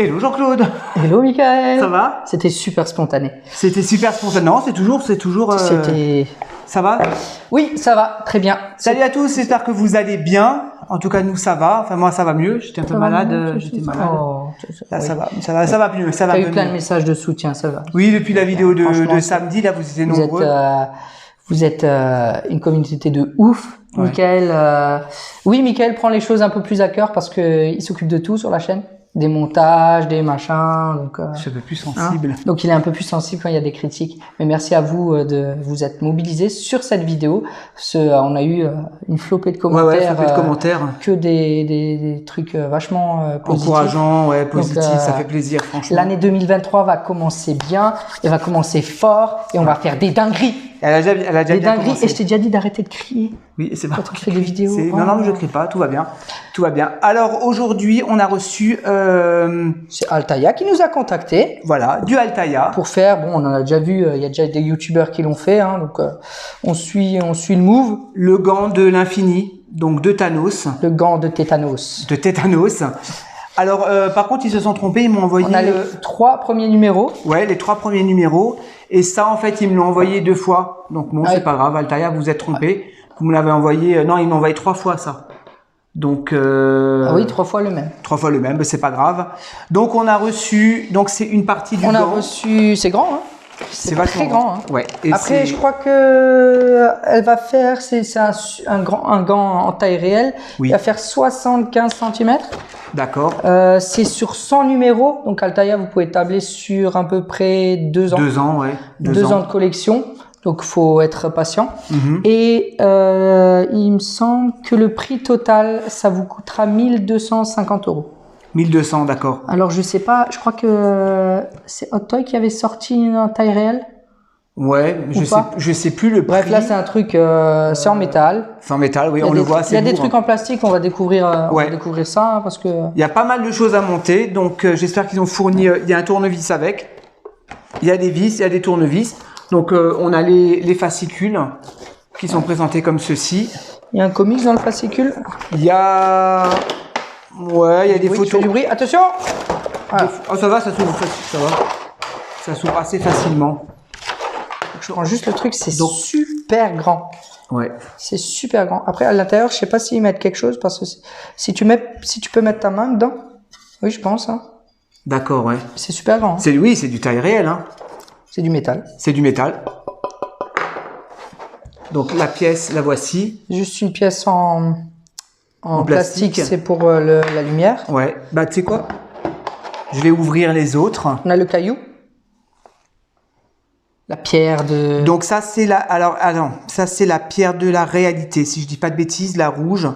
Hello Jean-Claude. Hello Michael. Ça va? C'était super spontané. C'était super spontané. Non, c'est toujours. C'était. Ça va? Oui, ça va, très bien. Salut à tous, j'espère que vous allez bien. En tout cas, nous ça va. Enfin moi ça va mieux. J'étais un peu malade. J'étais malade. Oh, Là oui. ça va mieux. Ça va T'as mieux. eu plein de messages de soutien, ça va. Oui, depuis la vidéo de Franchement, samedi, là vous étiez nombreux. Vous êtes une communauté de ouf. Ouais. Michael, oui, Michael prend les choses un peu plus à cœur parce que il s'occupe de tout sur la chaîne. Des montages, des machins, donc Je suis un peu plus sensible. donc il est un peu plus sensible quand il y a des critiques. Mais merci à vous de vous être mobilisés sur cette vidéo. On a eu une flopée de commentaires, Ouais, flopée de commentaires. Que des trucs vachement positifs. Encourageant, ouais, positif, Donc, ça fait plaisir, franchement. L'année 2023 va commencer bien, elle va commencer fort et on va faire des dingueries. Elle a déjà Des bien dingueries. commencé. Et je t'ai déjà dit d'arrêter de crier. Oui, c'est pas. Quand tu fais des vidéos. Non, non, mais je crie pas, tout va bien. Tout va bien. Alors aujourd'hui, on a reçu, C'est Altaïa qui nous a contactés. voilà, du Altaïa. Pour faire, bon, on en a déjà vu, il y a déjà des youtubeurs qui l'ont fait, hein, donc on suit le move. Le gant de l'infini, donc de Thanos. Le gant de tétanos. De Tétanos. Alors, par contre, ils se sont trompés, ils m'ont envoyé. On a les 3 premiers numéros. Ouais, les 3 premiers numéros. Et ça, en fait, ils me l'ont envoyé 2 fois. Donc bon, c'est pas grave, Altaïa, vous êtes trompé. Vous me l'avez envoyé. Non, ils m'ont envoyé 3 fois ça. Donc. Ah oui, 3 fois le même. 3 fois le même, mais c'est pas grave. Donc on a reçu. Donc c'est une partie du gant. On a reçu, c'est grand, hein. C'est vachement très grand, hein. Ouais. Et après, je crois que elle va faire, c'est un gant en taille réelle. Oui. Il va faire 75 cm. D'accord. C'est sur 100 numéros. Donc Altaïa, vous pouvez tabler sur à peu près 2 ans. 2 ans, ouais. 2 ans de collection. Donc faut être patient. Mhm. Et il me semble que le prix total, ça vous coûtera 1250 €. 1200, d'accord. Alors je sais pas, je crois que c'est Hot Toy qui avait sorti une taille réelle. Ouais, je sais plus le prix. Bref, là c'est un truc, c'est en métal. C'est en métal, oui, Il y a on le voit. Il y a des trucs en plastique, on va découvrir ça, hein, parce que. Il y a pas mal de choses à monter, donc j'espère qu'ils ont fourni. Il y a un tournevis avec. Il y a des vis, il y a des tournevis. Donc on a les fascicules qui sont présentés comme ceci. Il y a un comics dans le fascicule. Il y a. Ouais, il y a des Oui, tu fais photos. du bruit. Attention. Voilà. Oh, ça va, ça s'ouvre ça va. Ça s'ouvre assez facilement. Je rends juste le truc, c'est super grand. Ouais. C'est super grand. Après, à l'intérieur, je sais pas s'ils mettent quelque chose parce que si tu peux mettre ta main dedans. Oui, je pense. Hein. D'accord, ouais. C'est super grand. Hein. Oui, c'est du taille réelle, hein. C'est du métal. C'est du métal. Donc la pièce, la voici. Juste une pièce en plastique, c'est pour la lumière. Ouais. Bah tu sais quoi? Je vais ouvrir les autres. On a le caillou. La pierre de. Donc ça c'est la. Alors ça c'est la pierre de la réalité. Si je dis pas de bêtises, la rouge.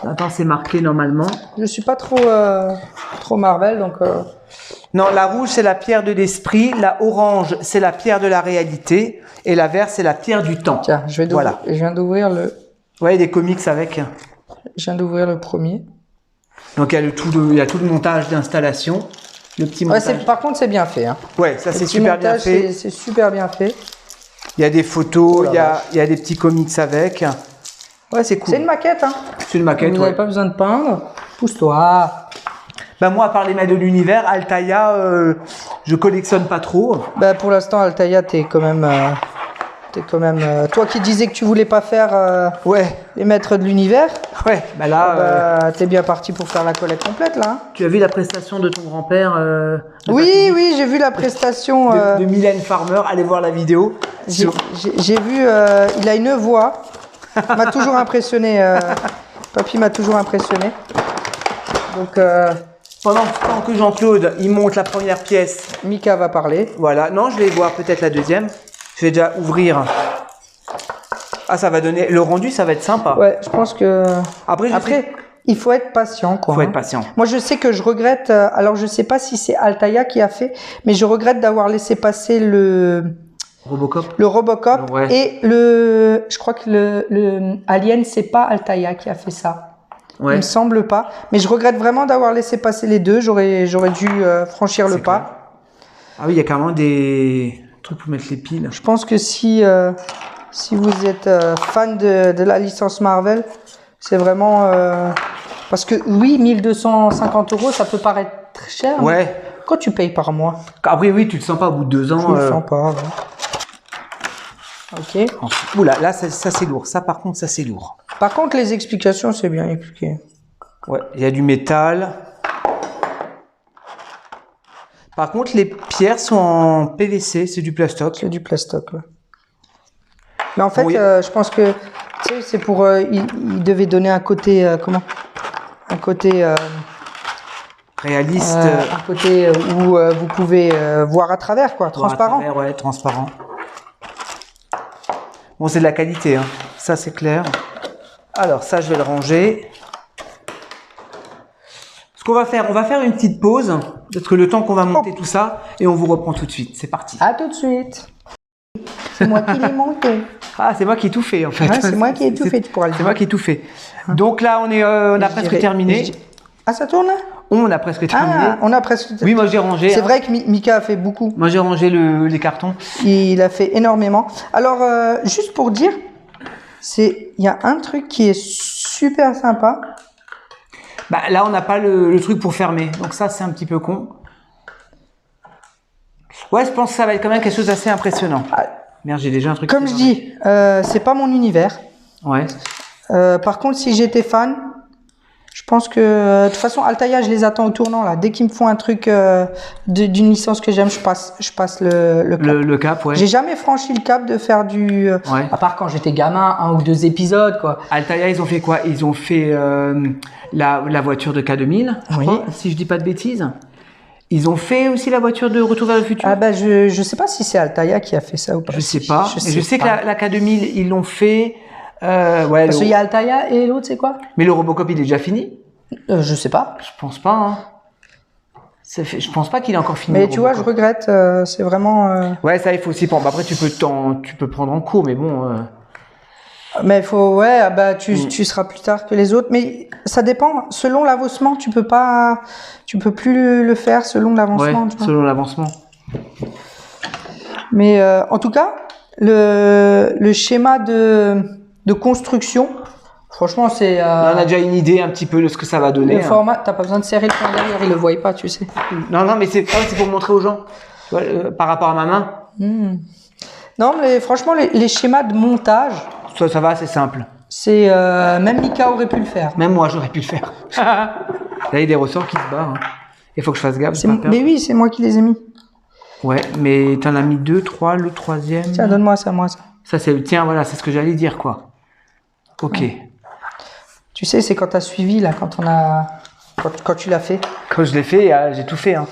Attends, c'est marqué normalement. Je suis pas trop Marvel, donc. Non, la rouge c'est la pierre de l'esprit, la orange c'est la pierre de la réalité et la verte c'est la pierre du temps. Tiens, je viens d'ouvrir le. Ouais, des comics avec. Je viens d'ouvrir le premier. Donc il y a tout le montage d'installation, le petit montage. Ouais, par contre c'est bien fait. Hein. Ouais, ça Le c'est petit super bien montage, fait. C'est super bien fait. Il y a des photos, Oh la vache. il y a des petits comics avec. Ouais, c'est cool. C'est une maquette, hein. C'est une maquette, Vous ouais. n'avez pas besoin de peindre. Pousse-toi. Bah moi, à part les maîtres de l'univers, Altaïa, je collectionne pas trop. Bah pour l'instant, Altaïa, t'es quand même. Toi qui disais que tu voulais pas faire Ouais, les maîtres de l'univers, ouais. Bah là, t'es bien parti pour faire la collecte complète là. Hein. tu as vu la prestation de ton grand-père Oui, j'ai vu la prestation. de Mylène Farmer. Allez voir la vidéo. J'ai vu, il a une voix. M'a toujours impressionné. Papy m'a toujours impressionné. Donc, Pendant que Jean-Claude, il monte la première pièce. Mika va parler. Voilà. Non, je vais voir peut-être la deuxième. Je vais déjà ouvrir. Ah, ça va donner... Le rendu, ça va être sympa. Ouais, je pense que... Après, il faut être patient, quoi. Faut hein. être patient. Moi, je sais que je regrette... alors, je sais pas si c'est Altaïa qui a fait, mais je regrette d'avoir laissé passer le Robocop Ouais. et je crois que le Alien, c'est pas Altaïa qui a fait ça. Ouais. Il me semble pas, mais je regrette vraiment d'avoir laissé passer les deux. J'aurais dû franchir le pas. Clair. Ah oui, il y a carrément des trucs pour mettre les piles. Je pense que si vous êtes fan de la licence Marvel, c'est vraiment parce que oui, 1250 €, ça peut paraître cher. Ouais. Quand tu payes par mois. Après, oui, tu le sens pas au bout de 2 ans. Je le sens pas. Ouais. Ok. Oula, là, ça c'est lourd. Ça, par contre, ça c'est lourd. Par contre, les explications, c'est bien expliqué. Ouais, il y a du métal. Par contre, les pierres sont en PVC, c'est du plastoc. C'est du plastoc, ouais. Mais en fait, Bon, je pense que tu sais, c'est pour. Il devait donner un côté. Comment? Un côté. Réaliste. Un côté où vous pouvez voir à travers, quoi. Transparent. Travers, ouais, transparent. Bon, c'est de la qualité, hein. Ça c'est clair. Alors, ça, je vais le ranger. Ce qu'on va faire, on va faire une petite pause, parce que le temps qu'on va monter tout ça, et on vous reprend tout de suite. C'est parti. À tout de suite. C'est moi qui l'ai monté. Ah, c'est moi qui ai tout fait, en fait. Ouais, c'est moi qui ai tout fait, tu pourras le C'est dire. moi qui ai tout fait. Donc là, on a presque terminé. Ah, ça tourne là? On a presque terminé. Ah, on a presque. Oui, moi j'ai rangé. C'est vrai que Mika a fait beaucoup. Moi j'ai rangé les cartons. Il a fait énormément. Alors, juste pour dire, il y a un truc qui est super sympa. Bah, là, on n'a pas le truc pour fermer. Donc ça, c'est un petit peu con. Ouais, je pense que ça va être quand même quelque chose d'assez impressionnant. Merde, j'ai déjà un truc. Comme je dis, c'est pas mon univers. Ouais. Par contre, si j'étais fan, je pense que de toute façon, Altaïa, je les attends au tournant là. Dès qu'ils me font un truc d'une licence que j'aime, je passe le cap. Le cap, ouais. J'ai jamais franchi le cap de faire du. Ouais. À part quand j'étais gamin, 1 ou 2 épisodes quoi. Altaïa, ils ont fait quoi? Ils ont fait la voiture de K2000, je Oui. crois, si je dis pas de bêtises. Ils ont fait aussi la voiture de Retour vers le futur. Ah bah je sais pas si c'est Altaïa qui a fait ça ou pas. Je sais pas. Je sais que pas. la K2000, ils l'ont fait. Ouais, Parce qu'il y a Altaïa et l'autre c'est quoi? Mais le Robocop, il est déjà fini? Je sais pas. Je pense pas. Hein. Je pense pas qu'il est encore fini. Mais tu vois, je regrette. C'est vraiment. Ouais, ça, il faut aussi prendre. Après, tu peux prendre en cours, mais bon. Mais il faut, ouais, bah tu seras plus tard que les autres. Mais ça dépend. Selon l'avancement, tu peux plus le faire selon l'avancement. Ouais, selon l'avancement. Mais en tout cas, le schéma de construction, franchement, c'est. On a déjà une idée un petit peu de ce que ça va donner. Le format, t'as pas besoin de serrer le point derrière, ils le voient pas, tu sais. Non, mais c'est pour montrer aux gens. Tu vois, par rapport à ma main. Non, mais franchement, les schémas de montage. Ça va, c'est simple. C'est même Mika aurait pu le faire. Même moi, j'aurais pu le faire. Là, il y a des ressorts qui se barrent. Hein. Il faut que je fasse gaffe. Mais oui, c'est moi qui les ai mis. Ouais, mais t'en as mis 2, 3, le troisième. Tiens, donne-moi ça, moi ça. Ça, tiens, voilà, c'est ce que j'allais dire, quoi. Ok. Ouais. Tu sais, c'est quand t'as suivi, là, quand tu l'as fait. Quand je l'ai fait, j'ai tout fait. Hein.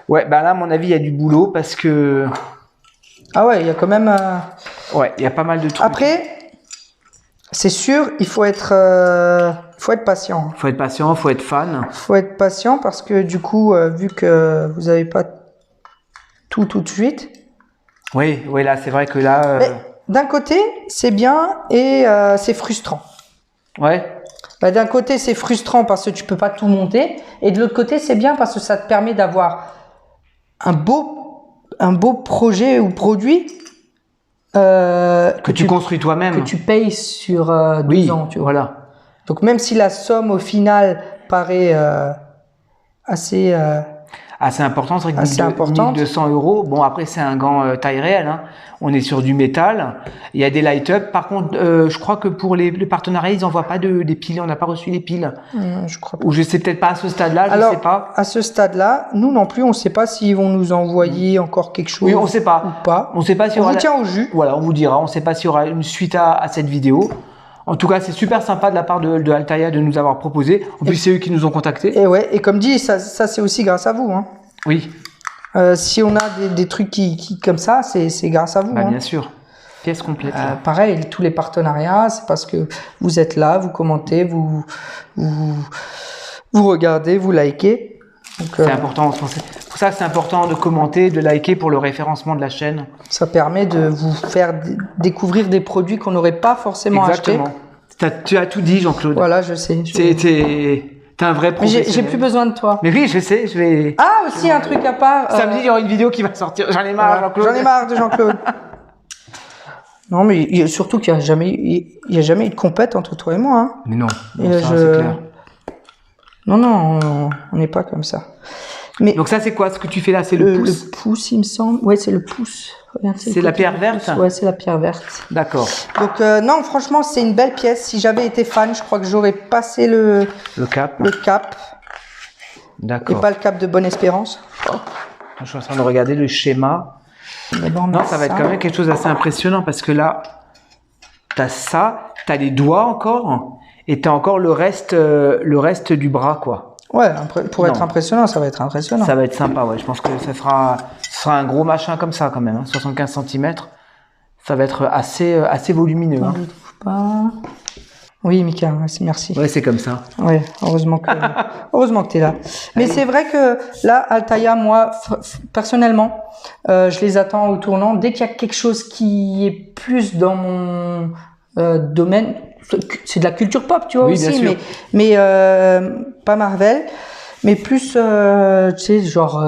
Ouais, bah là, à mon avis, il y a du boulot parce que. Ah ouais, il y a quand même. Ouais, il y a pas mal de trucs. Après, c'est sûr, il faut être patient. Faut être patient, faut être fan. Faut être patient parce que du coup, vu que vous n'avez pas tout de suite. Oui, là, c'est vrai que là. Mais d'un côté, c'est bien et c'est frustrant. Ouais. Bah, d'un côté, c'est frustrant parce que tu peux pas tout monter, et de l'autre côté, c'est bien parce que ça te permet d'avoir un beau projet ou produit que tu construis toi-même. Que tu payes sur 2 ans. Tu vois. Voilà. Donc même si la somme au final paraît assez importante, c'est vrai que assez importante. 1200 €. Bon, après, c'est un gant taille réelle. Hein. On est sur du métal. Il y a des light-up. Par contre, je crois que pour les partenariats, ils n'envoient pas des piles. On n'a pas reçu les piles. Je crois pas. Ou je sais peut-être pas à ce stade-là. Je sais pas. À ce stade-là, nous non plus, on ne sait pas s'ils vont nous envoyer encore quelque chose. Oui, on sait pas. Ou pas. On sait pas si on vous tient au jus. Voilà, on vous dira. On ne sait pas s'il y aura une suite à cette vidéo. En tout cas, c'est super sympa de la part de Altaïa de nous avoir proposé. En plus, c'est eux qui nous ont contactés. Et comme dit, ça c'est aussi grâce à vous. Hein. Oui. Si on a des trucs qui comme ça, c'est grâce à vous. Bah, hein. Bien sûr. Pièce complète. Pareil, tous les partenariats, c'est parce que vous êtes là, vous commentez, vous regardez, vous likez. C'est important. C'est pour ça que c'est important de commenter, de liker pour le référencement de la chaîne. Ça permet de vous faire découvrir des produits qu'on n'aurait pas forcément achetés. Exactement. Tu as tout dit, Jean-Claude. Voilà, je sais. T'es un vrai professionnel. Mais j'ai plus besoin de toi. Mais oui, je sais, je vais... Ah, aussi un truc à part. Samedi, il y aura une vidéo qui va sortir. J'en ai marre, Jean-Claude. J'en ai marre de Jean-Claude. Non, mais surtout qu'il n'y a jamais eu de compète entre toi et moi. Hein. Mais non, Et ça, c'est clair. Non, non, on n'est pas comme ça. Mais Donc ça, c'est quoi? Ce que tu fais là, c'est le pouce? Le pouce, il me semble. Ouais, c'est le pouce. Regarde, C'est la pierre verte? Ouais, c'est la pierre verte. D'accord. Donc non, franchement, c'est une belle pièce. Si j'avais été fan, je crois que j'aurais passé le cap. Et D'accord. pas le cap de Bonne-Espérance. Je suis en train de regarder le schéma. Bon, Non, ça va être quand même quelque chose d'assez impressionnant parce que là, t'as ça, t'as les doigts encore et t'as encore le reste du bras, quoi. Ouais, pour être impressionnant, ça va être impressionnant. Ça va être sympa, ouais. Je pense que ce sera un gros machin comme ça quand même, hein. 75 cm. Ça va être assez volumineux. Hein. Je trouve pas. Oui, Mika, merci. Ouais, c'est comme ça. Ouais, heureusement que tu es là. Mais c'est vrai que là, Altaïa, moi, personnellement, je les attends au tournant. Dès qu'il y a quelque chose qui est plus dans mon domaine, c'est de la culture pop, tu vois, oui, aussi, bien sûr. mais pas Marvel, mais plus, tu sais, genre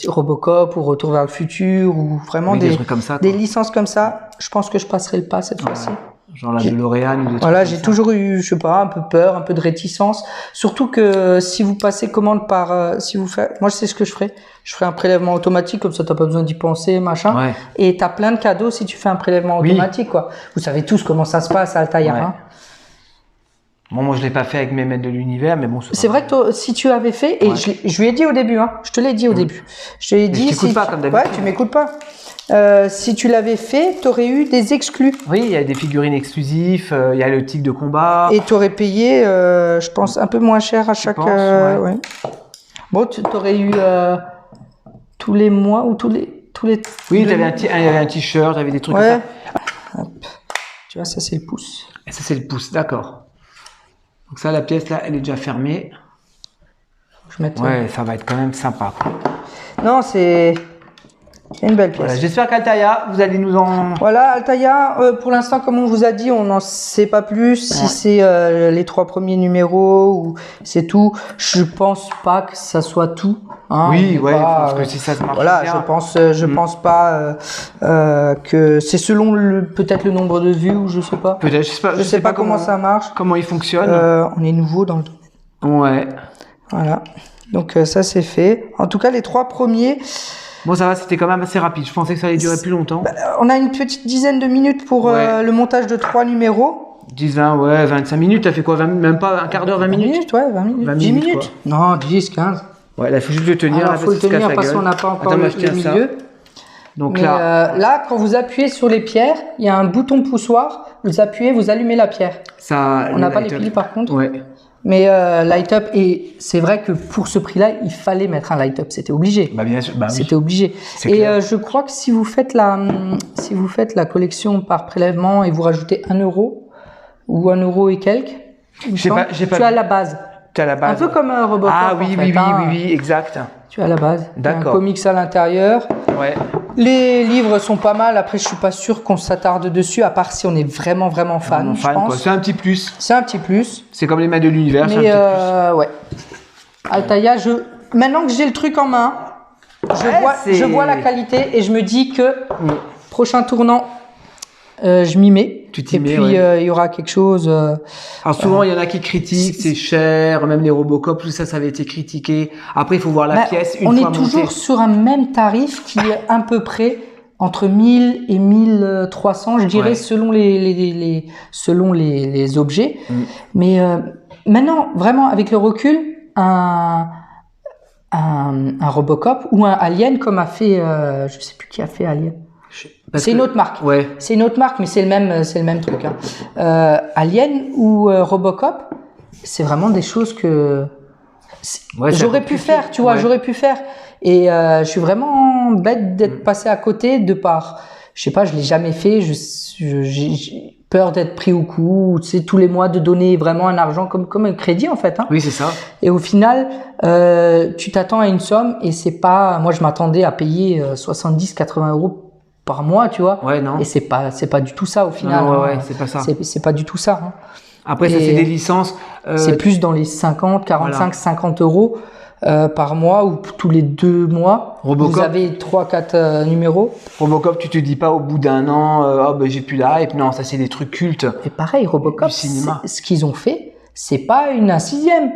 Robocop ou Retour vers le futur ou vraiment des trucs comme ça, des licences comme ça. Je pense que je passerai le pas cette fois-ci. Genre la DeLorean ou des trucs voilà, j'ai toujours eu, je sais pas, un peu peur, un peu de réticence. Surtout que si vous passez commande par, si vous faites, moi je sais ce que je ferai. Je ferai un prélèvement automatique, comme ça t'as pas besoin d'y penser, machin. Ouais. Et t'as plein de cadeaux si tu fais un prélèvement automatique, quoi. Vous savez tous comment ça se passe à Altaïa, hein. Bon, moi je l'ai pas fait avec mes maîtres de l'univers, mais bon. C'est vrai que si tu avais fait, et je lui ai dit au début, hein, je te l'ai dit au début. Je lui ai dit. Je t'écoute pas comme d'habitude. Ouais, tu m'écoutes pas. Si tu l'avais fait, tu aurais eu des exclus. Oui, il y a des figurines exclusives, il y a le tic de combat. Et tu aurais payé, je pense, un peu moins cher à chaque. Ouais. Bon, tu aurais eu tous les mois ou tous les. Oui, il y avait un t-shirt, il y avait des trucs comme ça. Hop. Tu vois, ça c'est le pouce. Et ça c'est le pouce, d'accord. Donc ça, la pièce là, elle est déjà fermée. Ouais, ça va être quand même sympa, quoi. Non, c'est une belle pièce. Voilà, j'espère qu'Altaïa, vous allez nous en... Voilà, Altaïa, pour l'instant, comme on vous a dit, on n'en sait pas plus. Si c'est les 3 premiers numéros ou c'est tout. Je pense pas que ça soit tout. Hein, oui, ouais, parce que si ça se marche voilà, bien. je pense pas que c'est selon peut-être le nombre de vues ou je sais pas. Peut-être, je sais pas comment ça marche. Comment il fonctionne. On est nouveau dans le domaine. Ouais. Voilà. Donc ça c'est fait. En tout cas, les 3 premiers. Bon, ça va, c'était quand même assez rapide. Je pensais que ça allait durer plus longtemps. On a une petite dizaine de minutes pour le montage de 3 numéros. 10, 20, ouais, 25 minutes. T'as fait quoi? Même pas un quart d'heure, 20 minutes? Ouais, 20 minutes. 10 minutes. Non, 10, 15. Ouais, là, il faut juste le tenir. Il faut le tenir parce qu'on n'a pas encore le milieu. Donc mais là, quand vous appuyez sur les pierres, il y a un bouton poussoir. Vous appuyez, vous allumez la pierre. On n'a pas les piles par contre. Ouais. Mais light up, et c'est vrai que pour ce prix-là, il fallait mettre un light up, c'était obligé. Bah bien sûr, bah oui. C'était obligé. Et je crois que si vous faites la collection par prélèvement et vous rajoutez 1 euro ou 1 euro et quelques, tu as la base. Tu as la base. Un peu comme un Robocop. Ah oui, oui, exact. Tu as la base. D'accord. Il y a un comics à l'intérieur. Ouais. Les livres sont pas mal. Après, je suis pas sûr qu'on s'attarde dessus, à part si on est vraiment fan. Je pense. C'est un petit plus. C'est un petit plus. C'est comme les mains de l'univers. Mais ouais. Altaïa, maintenant que j'ai le truc en main, je vois la qualité et je me dis que prochain tournant, je m'y mets. Tu t'y mets, et puis il y aura quelque chose. Alors souvent il y en a qui critiquent, c'est cher, même les Robocop, tout ça avait été critiqué. Après il faut voir la pièce une fois montée. On est toujours sur un même tarif qui est à peu près entre 1000 et 1300, je dirais, selon les objets. Mais maintenant, vraiment avec le recul, un Robocop ou un Alien comme a fait, je sais plus qui a fait Alien. C'est une autre marque. Ouais. C'est une autre marque, mais c'est le même truc. Hein. Alien ou Robocop, c'est vraiment des choses que j'aurais pu faire, tu vois, j'aurais pu faire. Et je suis vraiment bête d'être passé à côté de par, je sais pas, je l'ai jamais fait. J'ai peur d'être pris au coup, tu sais, tous les mois de donner vraiment un argent comme un crédit en fait. Hein. Oui, c'est ça. Et au final, tu t'attends à une somme et c'est pas, moi je m'attendais à payer 70-80 euros par mois, tu vois. Ouais, non. Et c'est pas du tout ça au final. Non, hein. c'est pas ça. C'est pas du tout ça. Hein. Après, ça c'est des licences. C'est plus dans les 50, 45, 50 euros par mois ou tous les 2 mois. Robocop, vous avez 3-4 numéros. Robocop, tu te dis pas au bout d'un an, j'ai plus la hype. Non, ça c'est des trucs cultes. Et pareil, Robocop, ce qu'ils ont fait, c'est pas un 6e.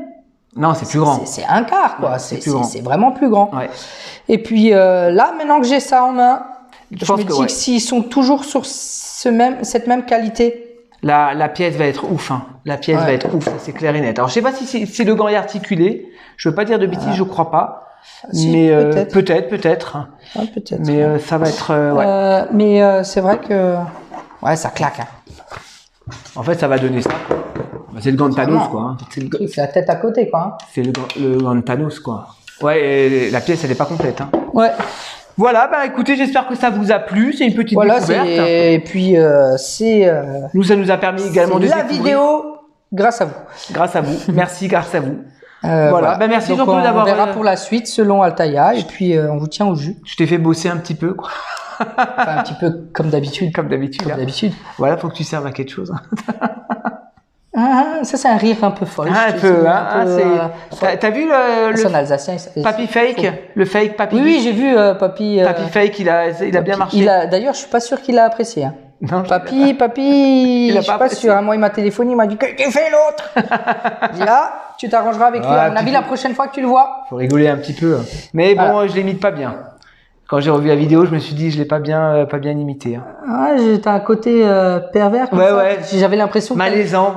Non, c'est plus grand. C'est un quart, quoi. Ouais, c'est vraiment plus grand. Ouais. Et puis là, maintenant que j'ai ça en main, je pense me que dis que s'ils sont toujours sur cette même qualité. La pièce va être ouf, hein. La pièce va être ouf, c'est clair et net. Alors, je sais pas si le gant est articulé. Je veux pas dire de bêtises, je crois pas. Si, mais peut-être. peut-être. Ouais, peut-être. Mais ça va être. Mais c'est vrai que ça claque. Hein. En fait, ça va donner ça. Quoi. C'est le gant de Thanos, quoi. Hein. C'est la tête à côté, quoi. Hein. C'est le gant de Thanos, quoi. Ouais, et la pièce, elle est pas complète. Hein. Ouais. Voilà, bah écoutez, j'espère que ça vous a plu. C'est une petite découverte. Et puis Nous, ça nous a permis également de la découvrir. Vidéo grâce à vous. Grâce à vous. Merci, grâce à vous. Voilà. Bah, merci Donc, Jean-Claude d'avoir. On verra pour la suite selon Altaïa et puis on vous tient au jus. Je t'ai fait bosser un petit peu, quoi. Enfin, un petit peu comme d'habitude. Comme d'habitude. Voilà, faut que tu serves à quelque chose. Ça c'est un rire un peu folle. Un peu. T'as vu le alsacien, Papy Fake, le fake Papy. Oui, j'ai vu Papy. Papy Fake, il a bien marché. D'ailleurs, je suis pas sûr qu'il a apprécié. Hein. Non, Papy, je suis pas sûr. Moi, il m'a téléphoné, il m'a dit que tu fais l'autre. Je dis là, tu t'arrangeras avec lui. À mon avis, la prochaine fois que tu le vois. Faut rigoler un petit peu. Mais bon, je l'imite pas bien. Quand j'ai revu la vidéo, je me suis dit, je l'ai pas bien imité. Hein. Ah, j'étais un côté pervers comme ça. Ouais. J'avais l'impression. Malaisant.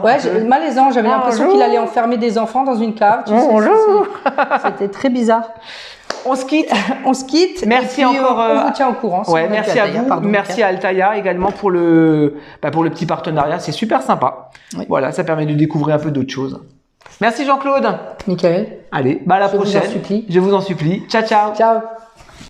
Malaisant. J'avais l'impression qu'il allait enfermer des enfants dans une cave. C'était très bizarre. On se quitte. Merci encore. On vous tient au courant. Ouais, merci à vous. Merci à Altaïa également pour le petit partenariat. C'est super sympa. Oui. Voilà, ça permet de découvrir un peu d'autres choses. Merci Jean-Claude. Michael. Allez, à la prochaine. Je vous en supplie. Je vous en supplie. Ciao, ciao. Ciao.